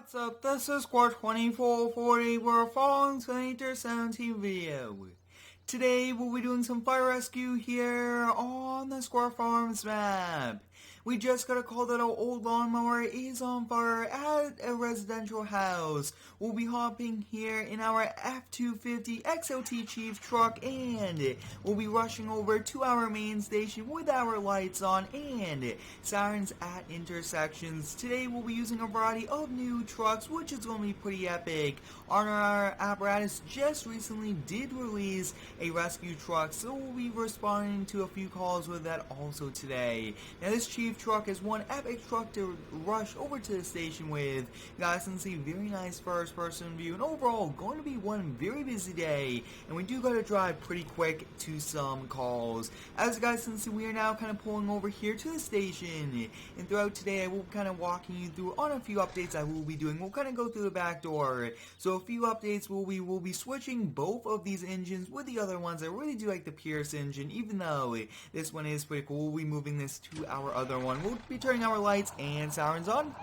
What's up? This is Squad 2440. We're following Excavator 17 video. Today we'll be doing some fire rescue here on the Square Farms map. We just got a call that our old lawnmower is on fire at a residential house. We'll be hopping here in our F-250 XLT Chief truck and we'll be rushing over to our main station with our lights on and sirens at intersections. Today we'll be using a variety of new trucks, which is going to be pretty epic. Our apparatus just recently did release a rescue truck, so we'll be responding to a few calls with that also today. Now this Chief truck is one epic truck to rush over to the station with. You guys can see very nice first person view, and overall going to be one very busy day, and we do got to drive pretty quick to some calls. As you guys can see, we are now kind of pulling over here to the station, and throughout today I will be kind of walking you through on a few updates I will be doing. We'll kind of go through the back door. So a few updates, we'll be switching both of these engines with the other ones. I really do like the Pierce engine, even though this one is pretty cool. We'll be moving this to our other one. We'll be turning our lights and sirens on.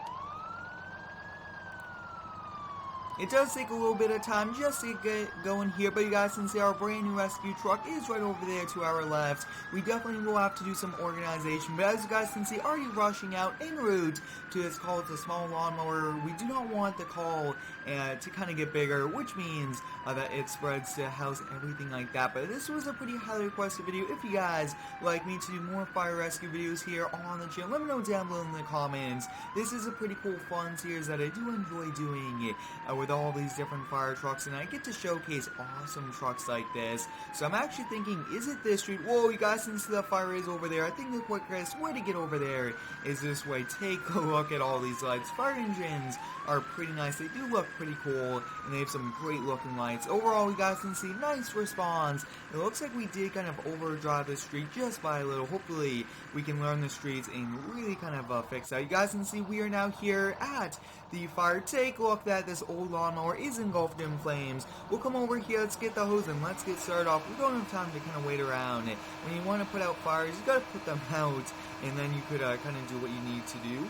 It does take a little bit of time just to get going here, but you guys can see our brand new rescue truck is right over there to our left. We definitely will have to do some organization, but as you guys can see, already rushing out en route to this call. It's a small lawnmower. We do not want the call to kind of get bigger, which means that it spreads to house, everything like that. But this was a pretty highly requested video. If you guys like me to do more fire rescue videos here on the channel, let me know down below in the comments. This is a pretty cool fun series that I do enjoy doing with all these different fire trucks, and I get to showcase awesome trucks like this. So I'm actually thinking, is it this street? Whoa, you guys can see the fire is over there. I think the quickest way to get over there is this way. Take a look at all these lights. Fire engines are pretty nice. They do look pretty cool, and they have some great looking lights. Overall, you guys can see nice response. It looks like we did kind of overdrive the street just by a little. Hopefully we can learn the streets and really kind of fix that. You guys can see we are now here at the fire. Take a look that this old lawnmower is engulfed in flames. We'll come over here, let's get the hose and let's get started off. We don't have time to kind of wait around. When you want to put out fires, you gotta put them out, and then you could kind of do what you need to do.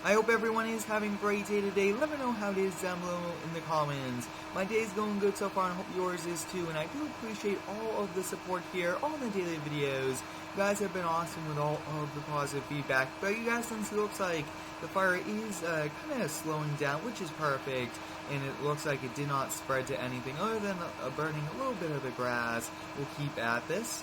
I hope everyone is having a great day today. Let me know how it is down below in the comments. My day is going good so far, and I hope yours is too, and I do appreciate all of the support here on the daily videos. You guys have been awesome with all of the positive feedback, but you guys, since it looks like the fire is kind of slowing down, which is perfect, and it looks like it did not spread to anything other than burning a little bit of the grass. We'll keep at this.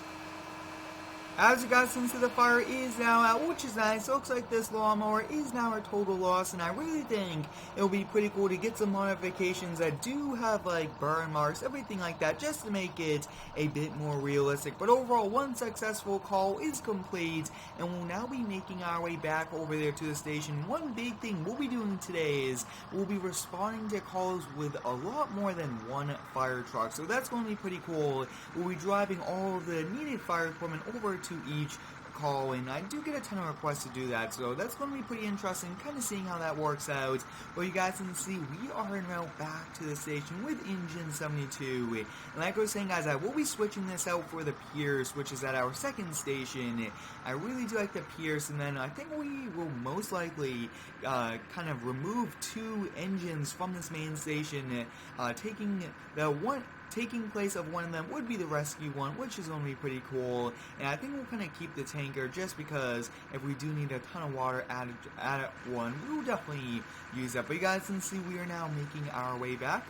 As you guys can see, the fire is now out, which is nice. It looks like this lawnmower is now a total loss, and I really think it'll be pretty cool to get some modifications that do have like burn marks, everything like that, just to make it a bit more realistic. But overall, one successful call is complete, and we'll now be making our way back over there to the station. One big thing we'll be doing today is we'll be responding to calls with a lot more than one fire truck, so that's going to be pretty cool. We'll be driving all of the needed fire equipment over to each call, and I do get a ton of requests to do that, so that's going to be pretty interesting, kind of seeing how that works out. But you guys can see we are en route back to the station with engine 72, and like I was saying, guys, I will be switching this out for the Pierce, which is at our second station. I really do like the Pierce, and then I think we will most likely kind of remove two engines from this main station, taking place of one of them would be the rescue one, which is going to be pretty cool. And I think we'll kind of keep the tanker just because if we do need a ton of water at one, we will definitely use that. But you guys can see we are now making our way back.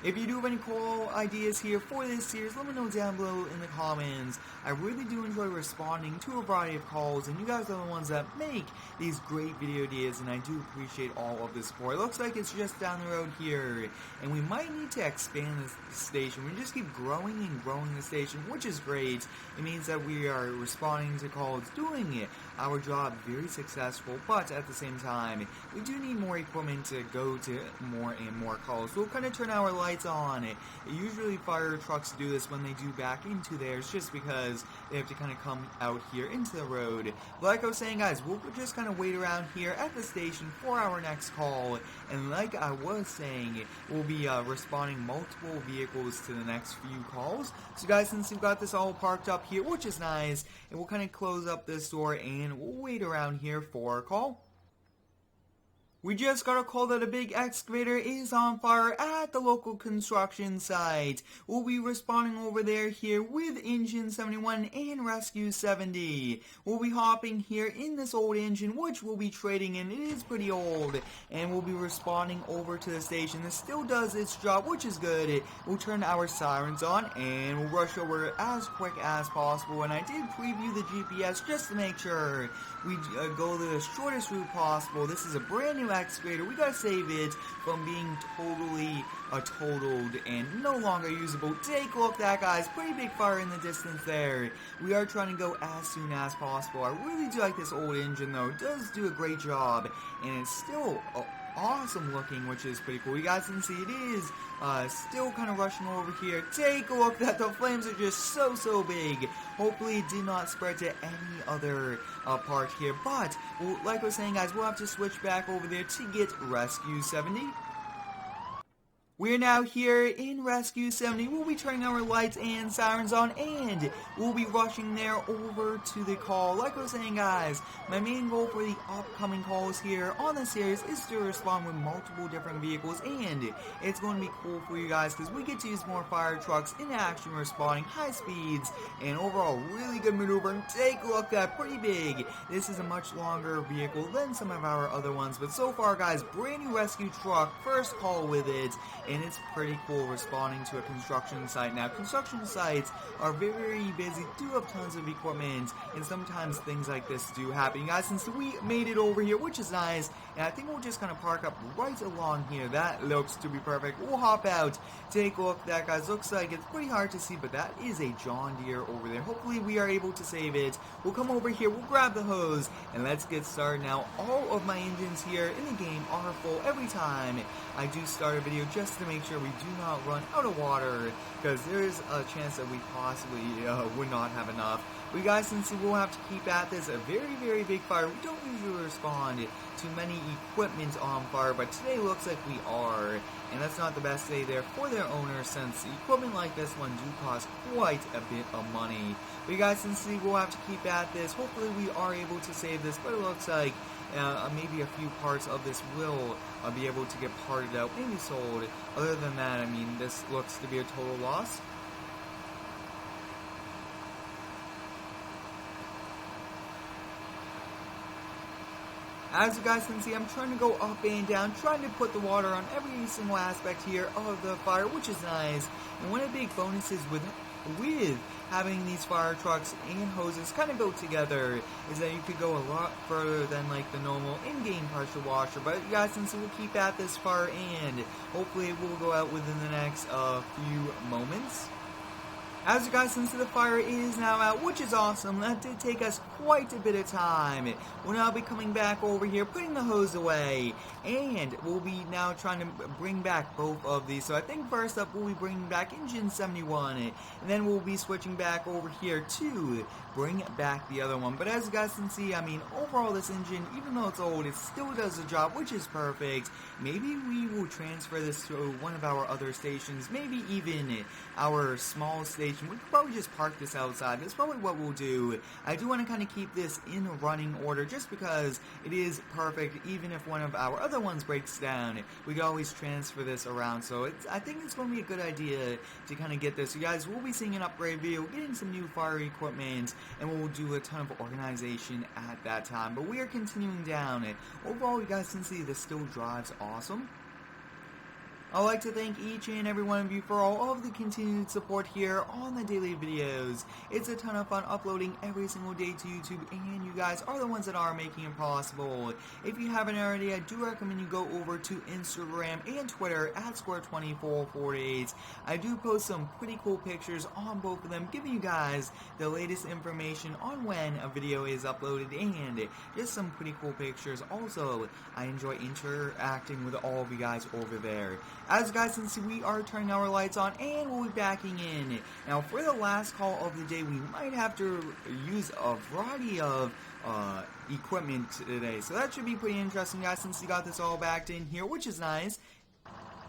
If you do have any cool ideas here for this series, let me know down below in the comments. I really do enjoy responding to a variety of calls, and you guys are the ones that make these great video ideas, and I do appreciate all of the support. It looks like it's just down the road here, and we might need to expand this station. We just keep growing and growing the station, which is great. It means that we are responding to calls, doing our job very successful, but at the same time, we do need more equipment to go to more and more calls. So we'll kind of turn our lights on. Usually fire trucks do this when they do back into theirs, just because they have to kind of come out here into the road. But like I was saying, guys, we'll just kind of wait around here at the station for our next call, and like I was saying, we'll be responding multiple vehicles to the next few calls. So guys, since we've got this all parked up here, which is nice, and we'll kind of close up this door and we'll wait around here for a call. We just got a call that a big excavator is on fire at the local construction site. We'll be responding over there here with Engine 71 and Rescue 70. We'll be hopping here in this old engine, which we'll be trading in. It is pretty old, and we'll be responding over to the station. This still does its job, which is good. We'll turn our sirens on, and we'll rush over as quick as possible. And I did preview the GPS just to make sure we go the shortest route possible. This is a brand new excavator. We gotta save it from being totally totaled and no longer usable. Take a look at that, guys. Pretty big fire in the distance there. We are trying to go as soon as possible. I really do like this old engine, though. It does do a great job, and it's still awesome looking, which is pretty cool. You guys can see it is still kind of rushing over here. Take a look at that. The flames are just so big. Hopefully it did not spread to any other part here, but like I was saying, guys, we'll have to switch back over there to get Rescue 70. We're now here in Rescue 70. We'll be turning our lights and sirens on, and we'll be rushing there over to the call. Like I was saying, guys, my main goal for the upcoming calls here on the series is to respond with multiple different vehicles, and it's going to be cool for you guys because we get to use more fire trucks in action, responding, high speeds, and overall really good maneuvering. Take a look at that, pretty big. This is a much longer vehicle than some of our other ones, but so far, guys, brand new rescue truck, first call with it. And it's pretty cool responding to a construction site. Now, construction sites are very busy, do have tons of equipment, and sometimes things like this do happen. You guys, since we made it over here, which is nice, and I think we'll just kind of park up right along here. That looks to be perfect. We'll hop out, take a look at that, guys. Looks like it's pretty hard to see, but that is a John Deere over there. Hopefully we are able to save it. We'll come over here, we'll grab the hose, and let's get started. Now, all of my engines here in the game are full every time I do start a video, just to make sure we do not run out of water, because there is a chance that we possibly would not have enough. But you guys can see we'll have to keep at this. A very big fire. We don't usually respond to many equipment on fire, but today looks like we are, and that's not the best day there for their owner, since equipment like this one do cost quite a bit of money. But you guys can see we'll have to keep at this. Hopefully we are able to save this, but it looks like maybe a few parts of this will be able to get parted out, maybe sold. Other than that, I mean, this looks to be a total loss. As you guys can see, I'm trying to go up and down, trying to put the water on every single aspect here of the fire, which is nice. And one of the big bonuses with having these fire trucks and hoses kind of go together is that you could go a lot further than like the normal in-game pressure washer. But you guys can see we'll keep at this fire, and hopefully it will go out within the next few moments. As you guys can see, the fire is now out, which is awesome. That did take us quite a bit of time. We'll now be coming back over here, putting the hose away, and we'll be now trying to bring back both of these. So I think first up we'll be bringing back Engine 71, and then we'll be switching back over here to bring back the other one. But as you guys can see, I mean, overall this engine, even though it's old, it still does the job, which is perfect. Maybe we will transfer this to one of our other stations, maybe even our small station. We could probably just park this outside. That's probably what we'll do. I do want to kind of keep this in running order just because it is perfect. Even if one of our other ones breaks down, we can always transfer this around. So I think it's going to be a good idea to kind of get this. You guys, we'll be seeing an upgrade video, getting some new fire equipment, and we'll do a ton of organization at that time. But we are continuing down. Overall, you guys can see this still drives awesome. I'd like to thank each and every one of you for all of the continued support here on the daily videos. It's a ton of fun uploading every single day to YouTube, and you guys are the ones that are making it possible. If you haven't already, I do recommend you go over to Instagram and Twitter at Square2448. I do post some pretty cool pictures on both of them, giving you guys the latest information on when a video is uploaded, and just some pretty cool pictures. Also, I enjoy interacting with all of you guys over there. As you guys can see, we are turning our lights on, and we'll be backing in. Now, for the last call of the day, we might have to use a variety of equipment today, so that should be pretty interesting, guys, since we got this all backed in here, which is nice.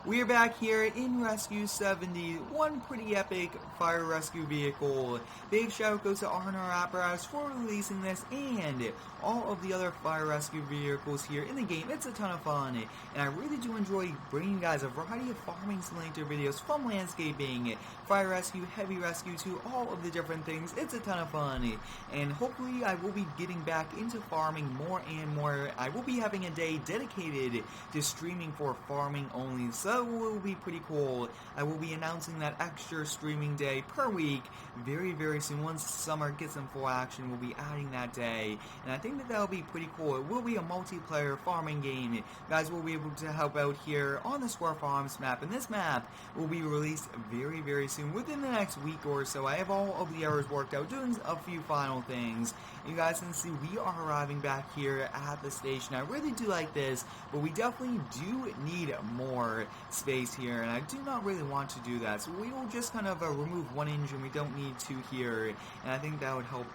We are back here in Rescue 70, one pretty epic fire rescue vehicle. Big shout goes to Arner Apparatus for releasing this and all of the other fire rescue vehicles here in the game. It's a ton of fun, and I really do enjoy bringing you guys a variety of farming simulator videos from landscaping, fire rescue, heavy rescue to all of the different things. It's a ton of fun, and hopefully I will be getting back into farming more and more. I will be having a day dedicated to streaming for farming only, so it will be pretty cool. I will be announcing that extra streaming day per week very, very soon. Once summer gets in full action, we'll be adding that day, and I think that that'll be pretty cool. It will be a multiplayer farming game. You guys will be able to help out here on the Square Farms map, and this map will be released very, very soon, within the next week or so. I have all of the errors worked out, doing a few final things. You guys can see we are arriving back here at the station. I really do like this, but we definitely do need more space here, and I do not really want to do that, so we will just kind of remove one engine we don't need to here, and I think that would help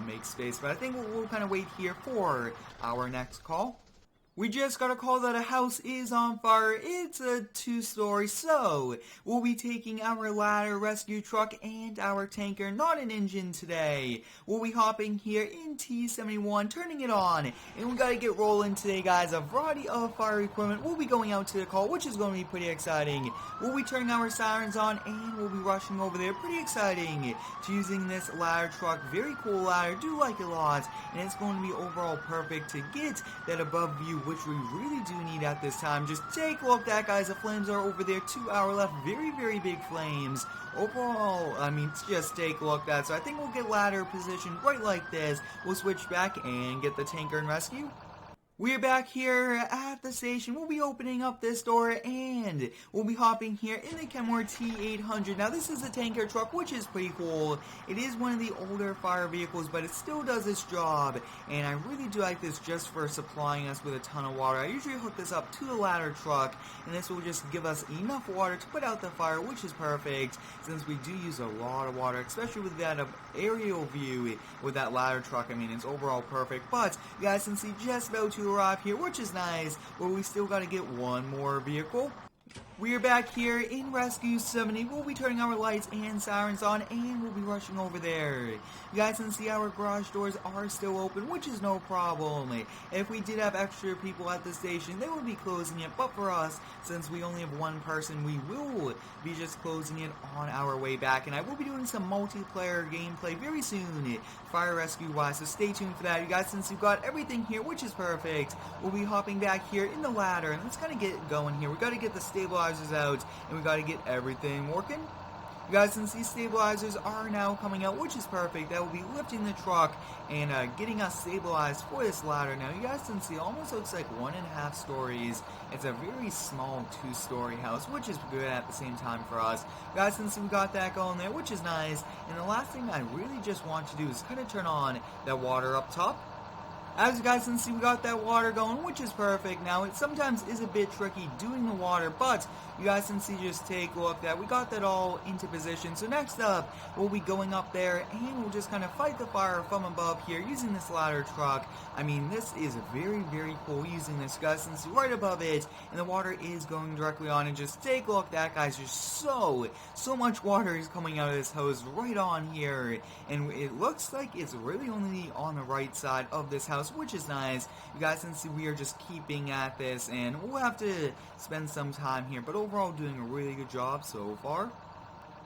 make space. But I think we'll kind of wait here for our next call. We just got a call that a house is on fire. It's a 2-story, so we'll be taking our ladder, rescue truck, and our tanker, not an engine today. We'll be hopping here in T71, turning it on, and we gotta get rolling today, guys. A variety of fire equipment. We'll be going out to the call, which is going to be pretty exciting. We'll be turning our sirens on, and we'll be rushing over there. Pretty exciting to using this ladder truck. Very cool ladder. Do like it a lot, and it's going to be overall perfect to get that above view, which we really do need at this time. Just take a look at that, guys. The flames are over there to our left. Very, very big flames. Overall, I mean, just take a look at that. So I think we'll get ladder positioned right like this. We'll switch back and get the tanker and rescue. We're back here at the station. We'll be opening up this door, and we'll be hopping here in the Kenmore T800. Now, this is a tanker truck, which is pretty cool. It is one of the older fire vehicles, but it still does its job, and I really do like this just for supplying us with a ton of water. I usually hook this up to the ladder truck, and this will just give us enough water to put out the fire, which is perfect, since we do use a lot of water, especially with that aerial view with that ladder truck. I mean, it's overall perfect, but you guys can see just about to arrive here, which is nice, but we still got to get one more vehicle. We're back here in Rescue 70. We'll be turning our lights and sirens on, and we'll be rushing over there. You guys can see our garage doors are still open, which is no problem. If we did have extra people at the station, they would be closing it, but for us, since we only have one person, we will be just closing it on our way back, and I will be doing some multiplayer gameplay very soon, fire rescue wise, so stay tuned for that. You guys, since we've got everything here, which is perfect, we'll be hopping back here in the ladder, and let's kind of get going here. We got to get the stabilizers out, and we got to get everything working. You guys can see stabilizers are now coming out, which is perfect. That will be lifting the truck and getting us stabilized for this ladder. Now, you guys can see, almost looks like 1.5 stories. It's a very small 2-story house, which is good at the same time for us. You guys can see we got that going there, which is nice. And the last thing I really just want to do is kind of turn on that water up top. As you guys can see, we got that water going, which is perfect. Now, it sometimes is a bit tricky doing the water, but you guys can see, just take a look at that. We got that all into position. So next up, we'll be going up there, and we'll just kind of fight the fire from above here using this ladder truck. I mean, this is very, very cool using this, guys. And see right above it, and the water is going directly on. And just take a look at that, guys. There's so much water is coming out of this hose right on here. And it looks like it's really only on the right side of this house, which is nice. You guys can see we are just keeping at this, and we'll have to spend some time here, but overall doing a really good job so far.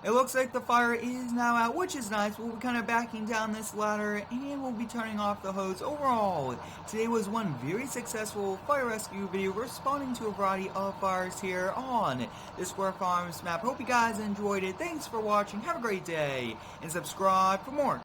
It looks like the fire is now out, which is nice. We'll be kind of backing down this ladder, and we'll be turning off the hose. Overall, today was one very successful fire rescue video responding to a variety of fires here on the Square Farms map. Hope you guys enjoyed it. Thanks for watching. Have a great day, and subscribe for more.